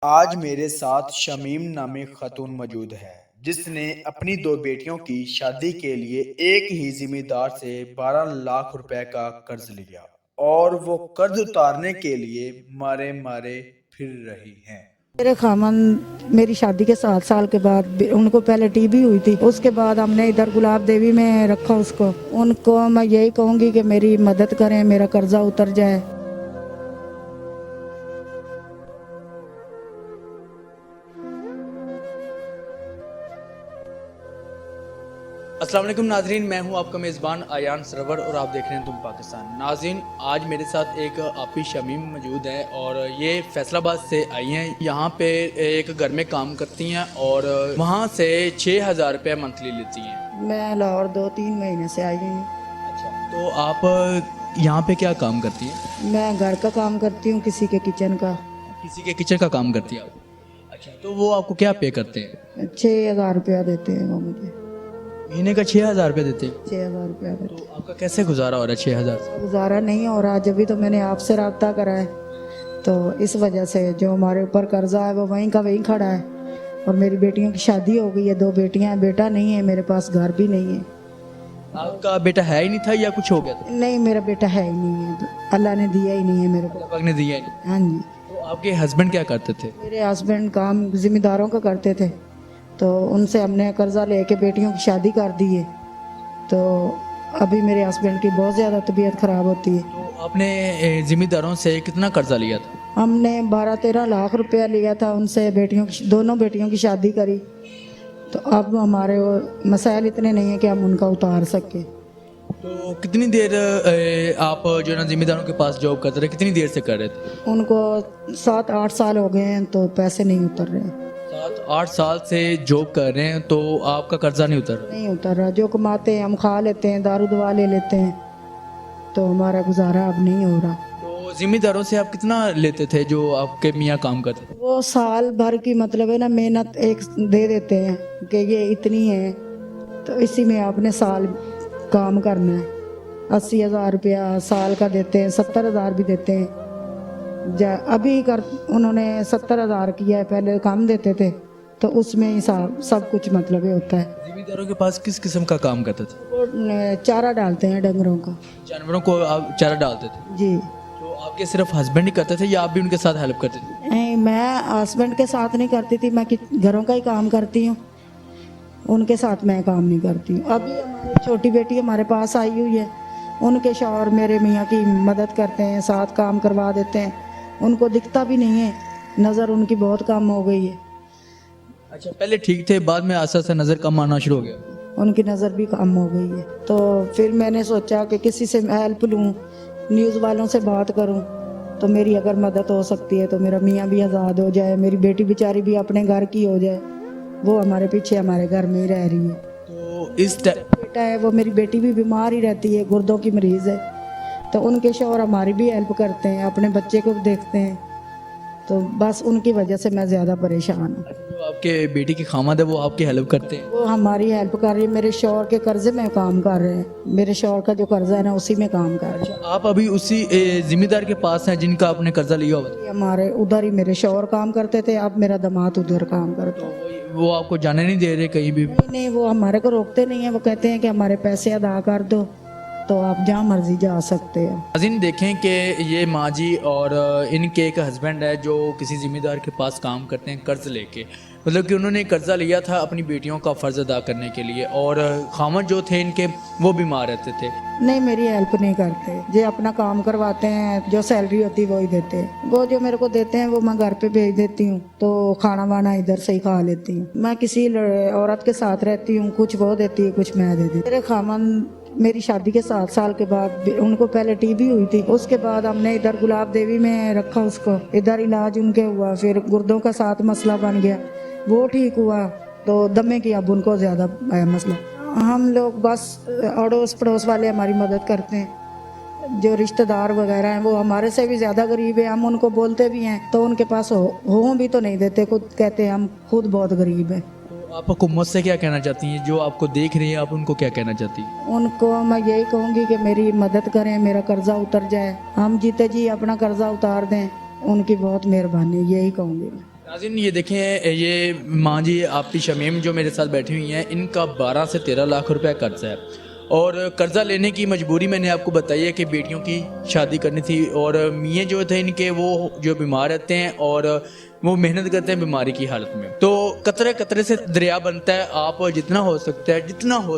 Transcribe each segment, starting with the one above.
आज मेरे साथ शमीम नामी खातून मौजूद है जिसने अपनी दो बेटियों की शादी के लिए एक ही जिम्मेदार से 12 लाख रुपए का कर्ज लिया और वो कर्ज उतारने के लिए मारे मारे फिर रही हैं। मेरे खामन मेरी शादी के 7 साल के बाद उनको पहले टीबी हुई थी। उसके बाद हमने इधर गुलाब देवी में रखा उसको। उनको मैं यही कहूँगी कि मेरी मदद करें, मेरा कर्जा उतर जाए। अस्सलाम वालेकुम नाजरीन, मैं हूं आपका मेज़बान आयान सरवर और आप देख रहे हैं तुम पाकिस्तान। नाजरीन, आज मेरे साथ एक आपी शमीम मौजूद है और ये फैसलाबाद से आई हैं। यहाँ पे एक घर में काम करती हैं और वहाँ से 6,000 रुपये मंथली लेती हैं। मैं लाहौर 2-3 महीने से आई हूँ। अच्छा, तो आप यहाँ पे क्या काम करती हैं? मैं घर का काम करती हूँ, किसी के किचन का। किसी के किचन का काम करती हैं आप? अच्छा, तो वो आपको क्या पे करते हैं? 6,000 रुपया देते हैं वो मुझे। महीने का 6,000 रुपये देते हैं? 6,000 रुपया देते तो आपका कैसे गुजारा हो रहा है 6,000 से? गुजारा नहीं हो रहा। जब भी तो मैंने आपसे रब्ता करा है, तो इस वजह से जो हमारे ऊपर कर्जा है वो वहीं का वहीं खड़ा है। और मेरी बेटियों की शादी हो गई है, 2 बेटियां हैं, बेटा नहीं है, मेरे पास घर भी नहीं है। आपका बेटा है ही नहीं था या कुछ हो गया था? नहीं, मेरा बेटा है ही नहीं है, अल्लाह ने दिया ही नहीं है मेरे को। अल्लाह पाक ने दिया ही नहीं। हाँ जी। तो आपके हस्बैंड क्या करते थे? मेरे हस्बैंड काम जिम्मेदारों का करते थे, तो उनसे हमने कर्जा लेके बेटियों की शादी कर दी है। तो अभी मेरे हस्बैंड की बहुत ज़्यादा तबीयत ख़राब होती है। तो आपने जिम्मेदारों से कितना कर्जा लिया था? हमने 12-13 लाख रुपया लिया था उनसे, दोनों बेटियों की शादी करी। तो अब हमारे वो मसाइल इतने नहीं है कि हम उनका उतार सके। तो कितनी देर आप जो है ना जिम्मेदारों के पास जॉब करते रहे, कितनी देर से कर रहे थे? उनको 7-8 साल हो गए हैं, तो पैसे नहीं उतर रहे। 7-8 साल से जॉब कर रहे हैं तो आपका कर्जा नहीं उतर रहा? नहीं उतर रहा। जो कमाते हैं हम खा लेते हैं, दारू दवा ले लेते हैं, तो हमारा गुजारा अब नहीं हो रहा। तो जिम्मेदारों से आप कितना लेते थे जो आपके मियाँ काम करते थे? वो साल भर की मतलब है ना मेहनत एक दे देते हैं कि ये इतनी है, तो इसी में आपने साल काम करना है। 80,000 रुपया साल का देते हैं, 70,000 भी देते हैं। अभी कर उन्होंने 70,000 किया है, पहले कम देते थे, तो उसमें ही सब कुछ मतलब ये होता है। जिम्मेदारों के पास किस किस्म का काम करते थे? वो चारा डालते हैं डंगरों का। जानवरों को आप चारा डालते थे? जी। तो आपके सिर्फ हस्बैंड ही करते थे या आप भी उनके साथ हेल्प करते थे? नहीं, मैं हस्बैंड के साथ नहीं करती थी, मैं घरों का ही काम करती हूँ, उनके साथ मैं काम नहीं करती हूँ। अभी हमारी छोटी बेटी हमारे पास आई हुई है, उनके शौहर मेरे मियाँ की मदद करते हैं, साथ काम करवा देते हैं। उनको दिखता भी नहीं है, नज़र उनकी बहुत कम हो गई है। अच्छा, पहले ठीक थे, बाद में आस्ते आस्ते नज़र कम आना शुरू हो गया? उनकी नज़र भी कम हो गई है। तो फिर मैंने सोचा कि किसी से हेल्प लूँ, न्यूज़ वालों से बात करूँ, तो मेरी अगर मदद हो सकती है तो मेरा मियाँ भी आज़ाद हो जाए, मेरी बेटी बेचारी भी अपने घर की हो जाए। वो हमारे पीछे हमारे घर में ही रह रही है। तो इस टाइम बेटा है, वो मेरी बेटी भी बीमार ही रहती है, गुर्दों की मरीज़ है, तो उनके शौहर हमारी भी हेल्प करते हैं, अपने बच्चे को देखते हैं। तो बस उनकी वजह से मैं ज़्यादा परेशान हूँ। जो आपके बेटी की खामद है वो आपकी हेल्प करते हैं? वो हमारी हेल्प कर रही है। मेरे शौहर के कर्जे में काम कर रहे हैं, मेरे शौहर का जो कर्जा है ना उसी में काम कर रहे हैं। आप अभी उसी जिम्मेदार के पास हैं जिनका आपने कर्जा लिया हुआ था? हमारे उधर ही मेरे शौहर काम करते थे, अब मेरा दामाद उधर काम करता है। वो आपको जाने नहीं दे रहे कहीं भी? नहीं, वो हमारे को रोकते नहीं है। वो कहते हैं कि हमारे पैसे अदा कर दो तो आप जहाँ मर्जी जा सकते हैं। नाज़रीन, देखें कि ये माँ जी और इनके एक हस्बैंड है जो किसी ज़िम्मेदार के पास काम करते हैं कर्ज लेके। मतलब कि उन्होंने कर्जा लिया था अपनी बेटियों का फ़र्ज़ अदा करने के लिए और खामद जो थे इनके वो बीमार रहते थे। नहीं, मेरी हेल्प नहीं करते। जो अपना काम करवाते हैं, जो सैलरी होती है वो ही देते हैं। वो जो मेरे को देते हैं वो मैं घर पे भेज देती हूँ, तो खाना वाना इधर से ही खा लेती हूँ। मैं किसी औरत के साथ रहती हूँ, कुछ वो देती है, कुछ मैं दे देती हूँ। मेरे खामन मेरी शादी के 7 साल के बाद उनको पहले टीबी हुई थी। उसके बाद हमने इधर गुलाब देवी में रखा उसको, इधर इलाज उनके हुआ, फिर गुर्दों का साथ मसला बन गया, वो ठीक हुआ, तो दमे की अब उनको ज़्यादा आया मसला। हम लोग बस अड़ोस पड़ोस वाले हमारी मदद करते हैं, जो रिश्तेदार वगैरह हैं वो हमारे से भी ज़्यादा गरीब है। हम उनको बोलते भी हैं तो उनके पास हो भी तो नहीं देते, खुद कहते हैं हम खुद बहुत गरीब हैं। तो आप हुकूमत से क्या कहना चाहती हैं? जो आपको देख रही हैं आप उनको क्या कहना चाहती हैं? उनको मैं यही कहूँगी कि मेरी मदद करें, मेरा कर्जा उतर जाए, हम जीते जी अपना कर्जा उतार दें, उनकी बहुत मेहरबानी, यही कहूँगी मैं। नाज़रीन ये देखें, ये माँ जी आपकी शमीम जो मेरे साथ बैठी हुई हैं, इनका 12 से 13 लाख रुपए कर्ज़ है और कर्ज़ा लेने की मजबूरी मैंने आपको बताई है कि बेटियों की शादी करनी थी और मियाँ जो थे इनके वो जो बीमार रहते हैं और वो मेहनत करते हैं बीमारी की हालत में। तो कतरे कतरे से दरिया बनता है। आप जितना हो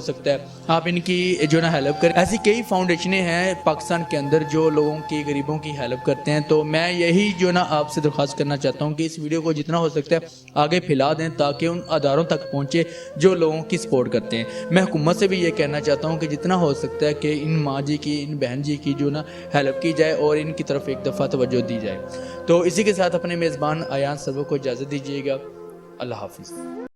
सकता है आप इनकी जो ना हेल्प करें। ऐसी कई फाउंडेशनें हैं पाकिस्तान के अंदर जो लोगों की, गरीबों की हेल्प करते हैं। तो मैं यही जो ना आपसे दरख्वास्त करना चाहता हूँ कि इस वीडियो को जितना हो सकता है आगे फैला दें ताकि उन अदारों तक पहुँचे जो लोगों की सपोर्ट करते हैं। मैं हुकूमत से भी ये कहना चाहता हूँ कि जितना हो सकता है कि इन माँ जी की, इन बहन जी की जो ना हेल्प की जाए और इनकी तरफ एक दफ़ा तवज्जो दी जाए। तो इसी के साथ अपने मेज़बान आयान सरवर को इजाज़त दीजिएगा। अल्लाह हाफिज़।